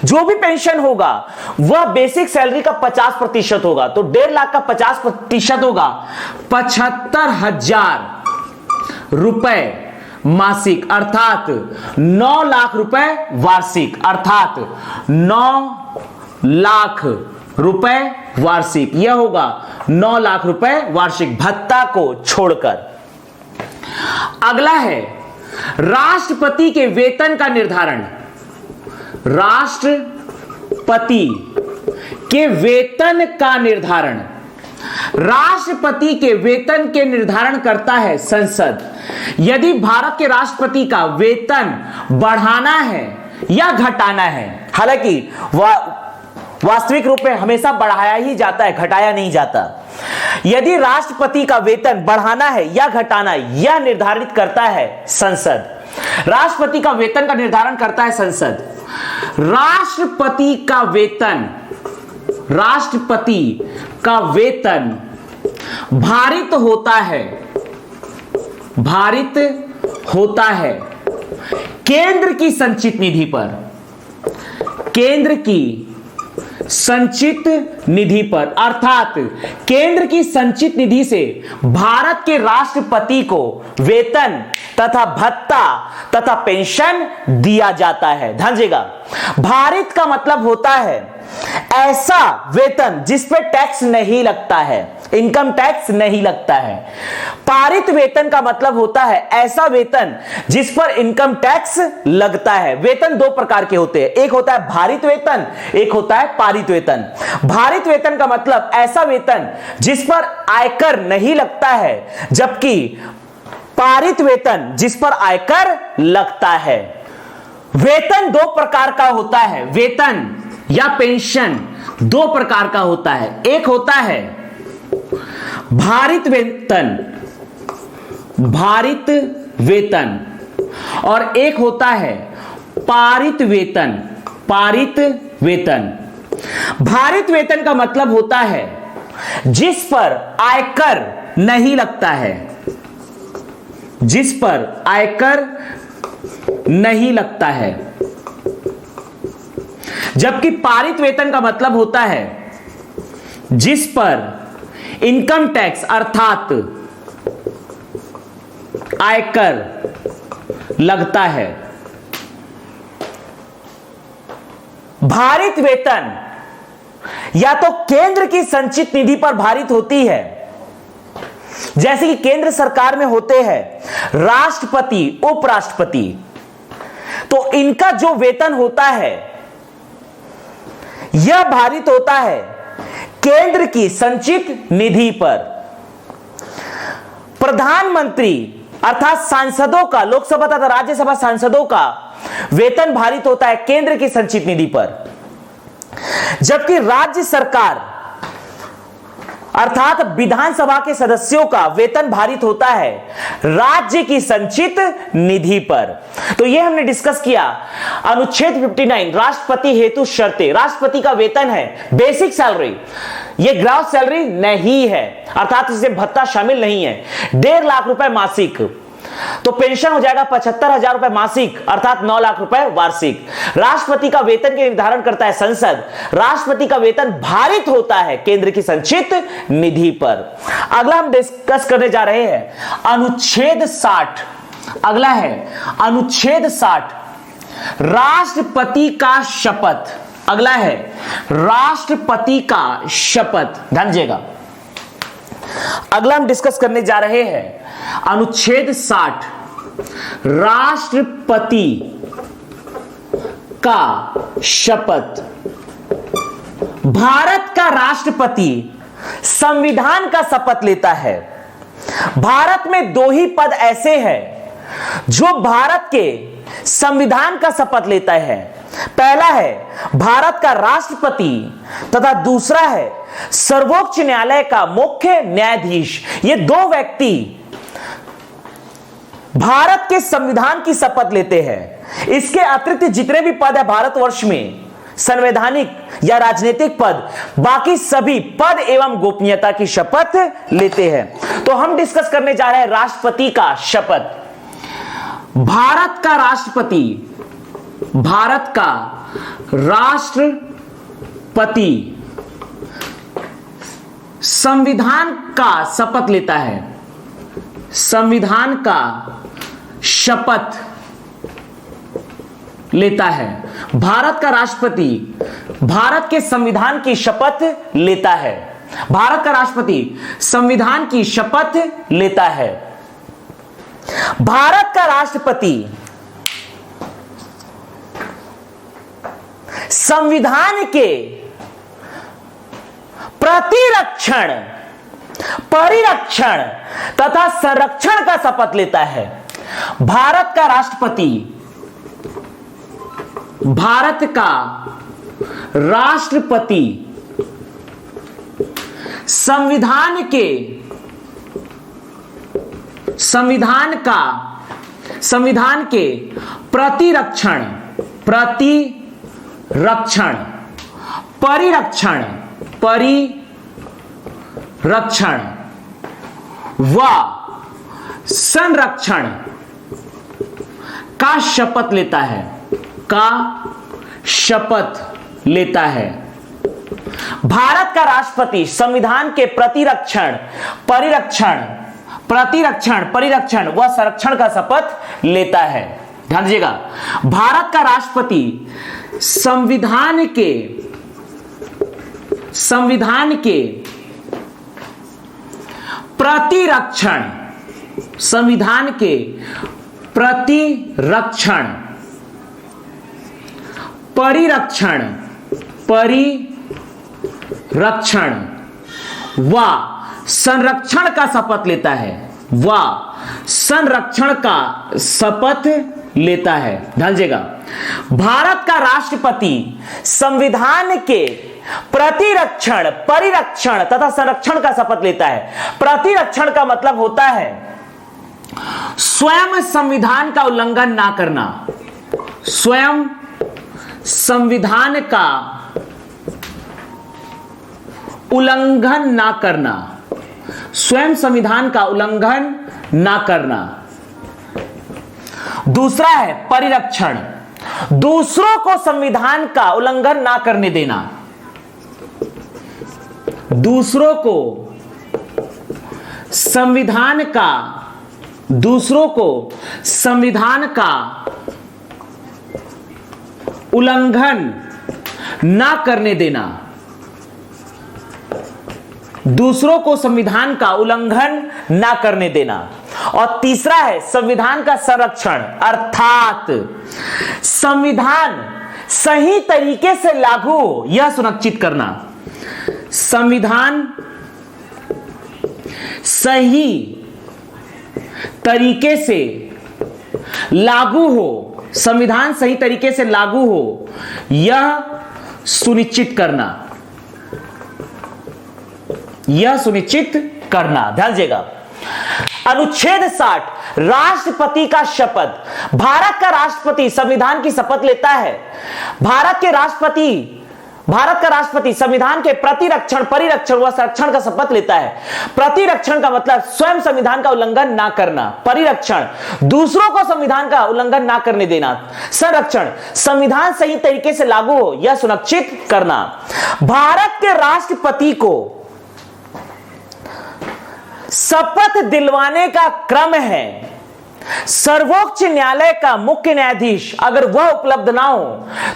जो भी पेंशन होगा वह बेसिक सैलरी का 50% होगा, तो 1.5 लाख का 50% होगा 75,000 रुपए मासिक, अर्थात 9 लाख रुपए वार्षिक, अर्थात 9 लाख रुपए वार्षिक, यह होगा 9 लाख रुपए वार्षिक भत्ता को छोड़कर। अगला है राष्ट्रपति के वेतन का निर्धारण। राष्ट्रपति के वेतन का निर्धारण, राष्ट्रपति के वेतन के निर्धारण करता है संसद। यदि भारत के राष्ट्रपति का वेतन बढ़ाना है या घटाना है, हालांकि वास्तविक रूप में हमेशा बढ़ाया ही जाता है, घटाया नहीं जाता। यदि राष्ट्रपति का वेतन बढ़ाना है या घटाना, यह निर्धारित करता है संसद। राष्ट्रपति का वेतन का निर्धारण करता है संसद। राष्ट्रपति का वेतन, राष्ट्रपति का वेतन भारित होता है, भारित होता है केंद्र की संचित निधि पर, केंद्र की संचित निधि पर, अर्थात केंद्र की संचित निधि से भारत के राष्ट्रपति को वेतन तथा भत्ता तथा पेंशन दिया जाता है। ध्यान दीजिएगा, भारित का मतलब होता है ऐसा वेतन जिस पर टैक्स नहीं लगता है, इनकम टैक्स नहीं लगता है। पारित वेतन का मतलब होता है ऐसा वेतन जिस पर इनकम टैक्स लगता है। वेतन 2 प्रकार के होते हैं, एक होता है भारित वेतन, एक होता है पारित वेतन। भारित वेतन का मतलब ऐसा वेतन जिस पर आयकर नहीं लगता है, जबकि पारित वेतन जिस पर आयकर लगता है। वेतन 2 प्रकार का होता है, वेतन या पेंशन 2 प्रकार का होता है। एक होता है भारित वेतन, भारित वेतन, और एक होता है पारित वेतन, पारित वेतन। भारित वेतन का मतलब होता है जिस पर आयकर नहीं लगता है, जिस पर आयकर नहीं लगता है, जबकि पारित वेतन का मतलब होता है जिस पर इनकम टैक्स अर्थात आयकर लगता है। भारित वेतन या तो केंद्र की संचित निधि पर भारित होती है, जैसे कि केंद्र सरकार में होते हैं राष्ट्रपति, उपराष्ट्रपति, तो इनका जो वेतन होता है यह भारित होता है केंद्र की संचित निधि पर। प्रधानमंत्री अर्थात सांसदों का, लोकसभा तथा राज्यसभा सांसदों का वेतन भारित होता है केंद्र की संचित निधि पर, जबकि राज्य सरकार अर्थात विधानसभा के सदस्यों का वेतन भारित होता है राज्य की संचित निधि पर। तो यह हमने डिस्कस किया अनुच्छेद 59 राष्ट्रपति हेतु शर्तें। राष्ट्रपति का वेतन है बेसिक सैलरी, यह ग्रॉस सैलरी नहीं है, अर्थात इसमें भत्ता शामिल नहीं है। 1.5 लाख रुपए मासिक, तो पेंशन हो जाएगा 75,000 रुपए मासिक, अर्थात 9 लाख रुपए वार्षिक। राष्ट्रपति का वेतन के निर्धारण करता है संसद। राष्ट्रपति का वेतन भारित होता है केंद्र की संचित निधि पर। अगला हम डिस्कस करने जा रहे हैं अनुच्छेद 60। अगला है अनुच्छेद 60, राष्ट्रपति का शपथ। अगला है राष्ट्रपति का शपथ, ध्यान दीजिएगा। अगला हम डिस्कस करने जा रहे हैं अनुच्छेद 60, राष्ट्रपति का शपथ। भारत का राष्ट्रपति संविधान का शपथ लेता है। भारत में दो ही पद ऐसे हैं जो भारत के संविधान का शपथ लेता है। पहला है भारत का राष्ट्रपति तथा दूसरा है सर्वोच्च न्यायालय का मुख्य न्यायाधीश। ये दो व्यक्ति भारत के संविधान की शपथ लेते हैं। इसके अतिरिक्त जितने भी पद है भारतवर्ष में, संवैधानिक या राजनीतिक पद, बाकी सभी पद एवं गोपनीयता की शपथ लेते हैं। तो हम डिस्कस करने जा रहे हैं राष्ट्रपति का शपथ। भारत का राष्ट्रपति, भारत का राष्ट्रपति संविधान का शपथ लेता है। संविधान का शपथ लेता है। भारत का राष्ट्रपति भारत के संविधान की शपथ लेता है। भारत का राष्ट्रपति संविधान की शपथ लेता है। भारत का राष्ट्रपति संविधान के प्रतिरक्षण, परिरक्षण तथा संरक्षण का शपथ लेता है। भारत का राष्ट्रपति भारत का राष्ट्रपति संविधान के प्रतिरक्षण, परिरक्षण व संरक्षण का शपथ लेता है। भारत का राष्ट्रपति संविधान के प्रतिरक्षण, परिरक्षण व संरक्षण का शपथ लेता है। ध्यान दीजिएगा, भारत का राष्ट्रपति संविधान के प्रतिरक्षण, परिरक्षण व संरक्षण का शपथ लेता है। ध्यान दीजिएगा, भारत का राष्ट्रपति संविधान के प्रतिरक्षण, परिरक्षण तथा संरक्षण का शपथ लेता है। प्रतिरक्षण का मतलब होता है स्वयं संविधान का उल्लंघन ना करना। स्वयं संविधान का उल्लंघन ना करना। स्वयं संविधान का उल्लंघन ना करना। दूसरा है परिरक्षण, दूसरों को संविधान का उल्लंघन ना करने देना। दूसरों को संविधान का उल्लंघन ना करने देना। दूसरों को संविधान का उल्लंघन ना करने देना। और तीसरा है संविधान का संरक्षण, अर्थात संविधान सही तरीके से लागू हो यह सुनिश्चित करना। संविधान सही तरीके से लागू हो, संविधान सही तरीके से लागू हो यह सुनिश्चित करना। ध्यान दीजिएगा, अनुच्छेद 60 राष्ट्रपति का शपथ। भारत का राष्ट्रपति संविधान की शपथ लेता है। भारत का राष्ट्रपति संविधान के प्रतिरक्षण, परिरक्षण व संरक्षण का शपथ लेता है। प्रतिरक्षण का मतलब स्वयं संविधान का उल्लंघन ना करना। परिरक्षण दूसरों को संविधान का उल्लंघन ना करने देना। संरक्षण संविधान सही तरीके से लागू हो यह सुनिश्चित करना। भारत के राष्ट्रपति को शपथ दिलवाने का क्रम है सर्वोच्च न्यायालय का मुख्य न्यायाधीश अगर वह उपलब्ध ना हो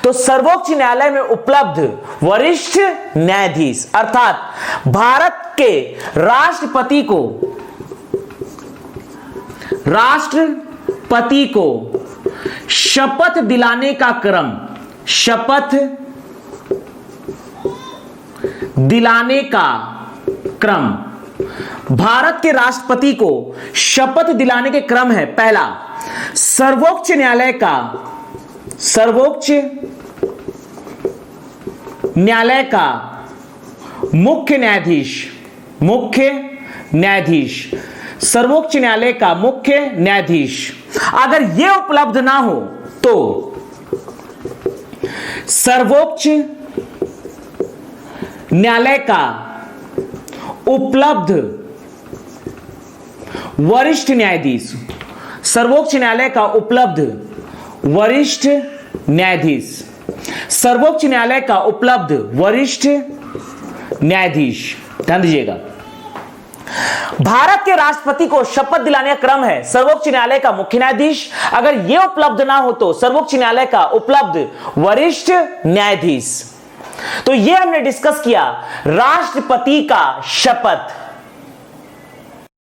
तो सर्वोच्च न्यायालय में उपलब्ध वरिष्ठ न्यायाधीश, अर्थात भारत के राष्ट्रपति को शपथ दिलाने का क्रम, शपथ दिलाने का क्रम, भारत के राष्ट्रपति को शपथ दिलाने के क्रम है, पहला सर्वोच्च न्यायालय का मुख्य न्यायाधीश, सर्वोच्च न्यायालय का मुख्य न्यायाधीश। अगर यह उपलब्ध ना हो तो सर्वोच्च न्यायालय का उपलब्ध वरिष्ठ न्यायाधीश, सर्वोच्च न्यायालय का उपलब्ध वरिष्ठ न्यायाधीश, सर्वोच्च न्यायालय का उपलब्ध वरिष्ठ न्यायाधीश। ध्यान दीजिएगा, भारत के राष्ट्रपति को शपथ दिलाने का क्रम है सर्वोच्च न्यायालय का मुख्य न्यायाधीश, अगर यह उपलब्ध ना हो तो सर्वोच्च न्यायालय का उपलब्ध वरिष्ठ न्यायाधीश। तो यह हमने डिस्कस किया राष्ट्रपति का शपथ।